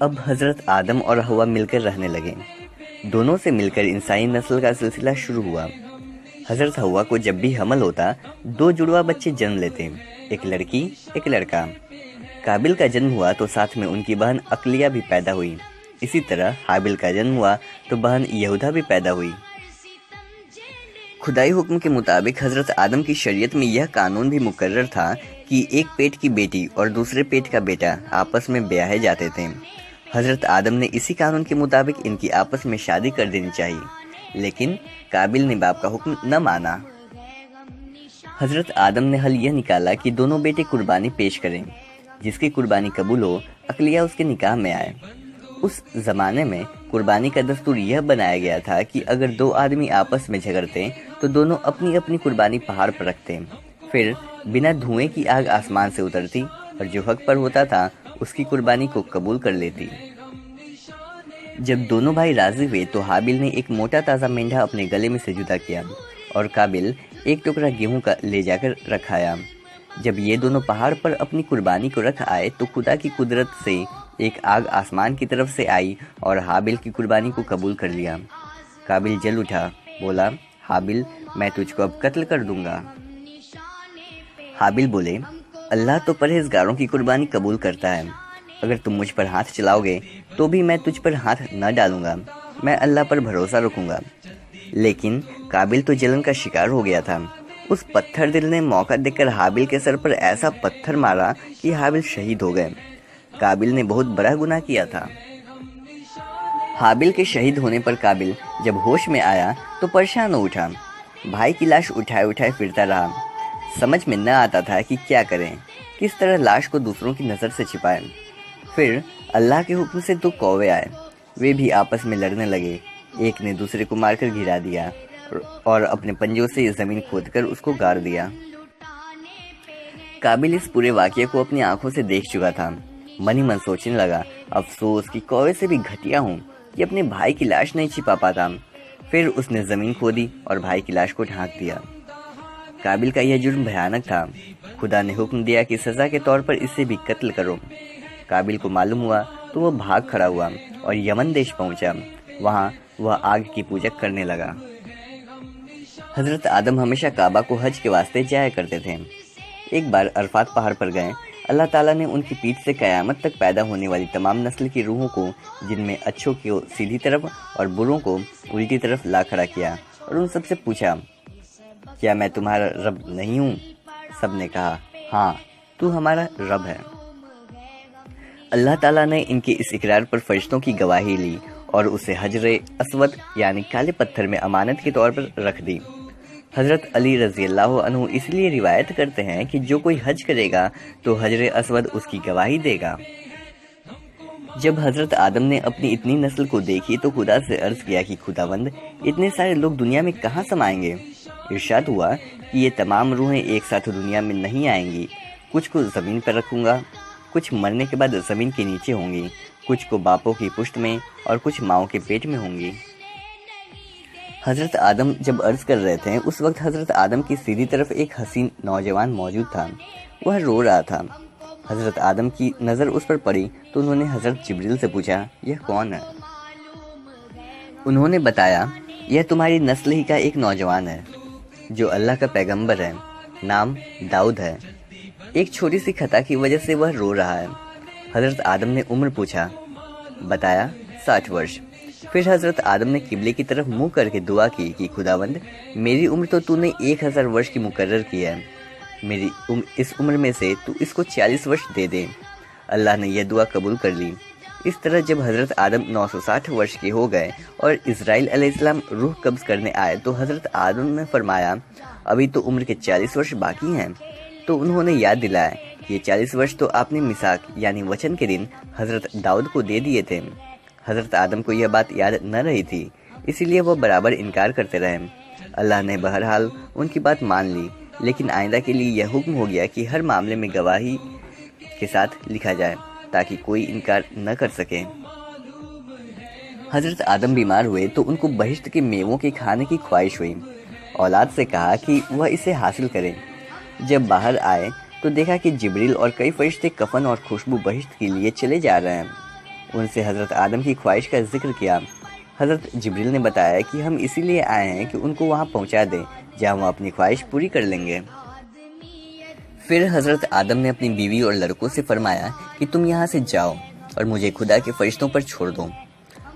اب حضرت آدم اور حوا مل کر رہنے لگے۔ دونوں سے مل کر انسانی نسل کا سلسلہ شروع ہوا۔ حضرت حوا کو جب بھی حمل ہوتا، 2 جڑواں بچے جنم لیتے، ایک لڑکی ایک لڑکا۔ قابل کا جنم ہوا تو ساتھ میں ان کی بہن عقلیہ بھی پیدا ہوئی۔ اسی طرح حابل کا جنم ہوا تو بہن یہودھا بھی پیدا ہوئی۔ خدائی حکم کے مطابق حضرت آدم کی شریعت میں یہ قانون بھی مقرر تھا کہ ایک پیٹ کی بیٹی اور دوسرے پیٹ کا بیٹا آپس میں بیاہے جاتے تھے۔ حضرت آدم نے اسی قانون کے مطابق ان کی آپس میں شادی کر دینی چاہیے، لیکن قابل نے باپ کا حکم نہ مانا۔ حضرت آدم نے حل یہ نکالا کہ دونوں بیٹے قربانی پیش کریں۔ جس کی قربانی قبول ہو، عقلیہ اس کے نکاح میں آئے۔ اس زمانے میں قربانی کا دستور یہ بنایا گیا تھا کہ اگر 2 آدمی آپس میں جھگڑتے تو دونوں اپنی اپنی قربانی پہاڑ پر رکھتے، پھر بنا دھوئیں کی آگ آسمان سے اترتی اور جو حق پر ہوتا تھا اس کی قربانی کو قبول کر لیتی۔ جب دونوں بھائی راضی ہوئے تو حابل نے ایک موٹا تازہ مینڈھا اپنے گلے میں سے جدا کیا اور قابل ایک ٹکڑا گیہوں کا لے جا کر رکھایا۔ جب یہ دونوں پہاڑ پر اپنی قربانی کو رکھ آئے تو خدا کی قدرت سے ایک آگ آسمان کی طرف سے آئی اور حابل کی قربانی کو قبول کر لیا۔ قابل جل اٹھا، بولا، حابل، میں تجھ کو اب قتل کر دوں گا۔ حابل بولے، اللہ تو پرہیزگاروں کی قربانی قبول کرتا ہے، اگر تم مجھ پر ہاتھ چلاؤ گے تو بھی میں تجھ پر ہاتھ نہ ڈالوں گا، میں اللہ پر بھروسہ رکھوں گا۔ لیکن قابل تو جلن کا شکار ہو گیا تھا۔ اس پتھر دل نے موقع دیکھ کر حابل کے سر پر ایسا پتھر مارا کہ حابل شہید ہو گئے۔ قابل نے بہت بڑا گناہ کیا تھا۔ حابل کے شہید ہونے پر قابل جب ہوش میں آیا تو پریشان ہو اٹھا، بھائی کی لاش اٹھائے اٹھائے پھرتا رہا۔ سمجھ میں نہ آتا تھا کہ کیا کریں، کس طرح لاش کو دوسروں کی نظر سے چھپائیں۔ پھر اللہ کے حکم سے 2 کوے آئے، وہ بھی آپس میں لڑنے لگے۔ ایک نے دوسرے کو مار کر گرا دیا اور اپنے پنجوں سے زمین کھود کر اس کو گاڑ دیا۔ قابل اس پورے واقعے کو اپنی آنکھوں سے دیکھ چکا تھا۔ من ہی من سوچنے لگا، افسوس کہ کوے سے بھی گھٹیا ہوں کہ اپنے بھائی کی لاش نہیں چھپا پاتا۔ پھر اس نے زمین کھودی اور بھائی کی لاش کو ڈھانک دیا۔ قابل کا یہ جرم بھیانک تھا۔ خدا نے حکم دیا کہ سزا کے طور پر اسے بھی قتل کرو۔ قابل کو معلوم ہوا تو وہ بھاگ کھڑا ہوا اور یمن دیش پہنچا۔ وہاں وہ آگ کی پوجا کرنے لگا۔ حضرت آدم ہمیشہ کعبہ کو حج کے واسطے جایا کرتے تھے۔ ایک بار عرفات پہاڑ پر گئے، اللہ تعالیٰ نے ان کی پیٹھ سے قیامت تک پیدا ہونے والی تمام نسل کی روحوں کو، جن میں اچھوں کو سیدھی طرف اور بروں کو الٹی طرف لا کھڑا کیا اور ان سب سے پوچھا، کیا میں تمہارا رب نہیں ہوں؟ سب نے کہا، ہاں تو ہمارا رب ہے۔ اللہ تعالیٰ نے ان کے اس اقرار پر فرشتوں کی گواہی لی اور اسے حجر اسود یعنی کالے پتھر میں امانت کے طور پر رکھ دی۔ حضرت علی رضی اللہ عنہ اس لیے روایت کرتے ہیں کہ جو کوئی حج کرے گا تو حجر اسود اس کی گواہی دے گا۔ جب حضرت آدم نے اپنی اتنی نسل کو دیکھی تو خدا سے عرض کیا کہ خداوند، اتنے سارے لوگ دنیا میں کہاں سمائیں گے؟ ارشاد ہوا کہ یہ تمام روحیں ایک ساتھ دنیا میں نہیں آئیں گی، کچھ کو زمین پر رکھوں گا، کچھ مرنے کے بعد زمین کے نیچے ہوں گی، کچھ کو باپوں کی پشت میں اور کچھ ماؤں کے پیٹ میں ہوں گی۔ حضرت آدم جب عرض کر رہے تھے اس وقت حضرت آدم کی سیدھی طرف ایک حسین نوجوان موجود تھا، وہ رو رہا تھا۔ حضرت آدم کی نظر اس پر پڑی تو انہوں نے حضرت جبریل سے پوچھا، یہ کون ہے؟ انہوں نے بتایا، یہ تمہاری نسل ہی کا ایک نوجوان ہے جو اللہ کا پیغمبر ہے، نام داؤد ہے۔ ایک چھوٹی سی خطا کی وجہ سے وہ رو رہا ہے۔ حضرت آدم نے عمر پوچھا، بتایا 60 برس۔ پھر حضرت آدم نے قبلے کی طرف منہ کر کے دعا کی کہ خداوند، میری عمر تو نے 1000 برس کی مقرر کی ہے، میری اس عمر میں سے تو اس کو 40 برس دے دے۔ اللہ نے یہ دعا قبول کر لی۔ اس طرح جب حضرت آدم 960 برس کے ہو گئے اور اسرائیل علیہ السلام روح قبض کرنے آئے تو حضرت آدم نے فرمایا، ابھی تو عمر کے 40 برس باقی ہیں۔ تو انہوں نے یاد دلایا کہ یہ 40 برس تو آپ نے میثاق یعنی وچن کے دن حضرت داؤد کو دے دیے تھے۔ حضرت آدم کو یہ بات یاد نہ رہی تھی، اسی لیے وہ برابر انکار کرتے رہے۔ اللہ نے بہرحال ان کی بات مان لی، لیکن آئندہ کے لیے یہ حکم ہو گیا کہ ہر معاملے میں گواہی کے ساتھ لکھا جائے تاکہ کوئی انکار نہ کر سکے۔ حضرت آدم بیمار ہوئے تو ان کو بہشت کے میووں کے کھانے کی خواہش ہوئی۔ اولاد سے کہا کہ وہ اسے حاصل کریں۔ جب باہر آئے تو دیکھا کہ جبریل اور کئی فرشتے کفن اور خوشبو بہشت کے لیے چلے جا رہے ہیں۔ ان سے حضرت آدم کی خواہش کا ذکر کیا۔ حضرت جبریل نے بتایا کہ ہم اسی لیے آئے ہیں کہ ان کو وہاں پہنچا دیں جہاں وہ اپنی خواہش پوری کر لیں گے۔ پھر حضرت آدم نے اپنی بیوی اور لڑکوں سے فرمایا کہ تم یہاں سے جاؤ اور مجھے خدا کے فرشتوں پر چھوڑ دو۔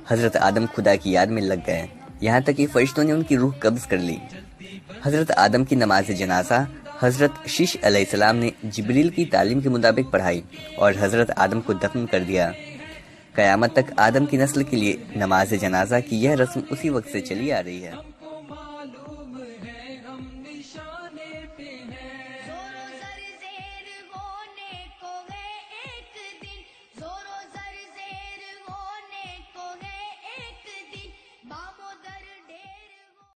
حضرت آدم خدا کی یاد میں لگ گئے، یہاں تک کہ فرشتوں نے ان کی روح قبض کر لی۔ حضرت آدم کی نماز جنازہ حضرت شیش علیہ السلام نے جبریل کی تعلیم کے مطابق پڑھائی اور حضرت آدم کو دفن کر دیا۔ قیامت تک آدم کی نسل کے لیے نماز جنازہ کی یہ رسم اسی وقت سے چلی آ رہی ہے۔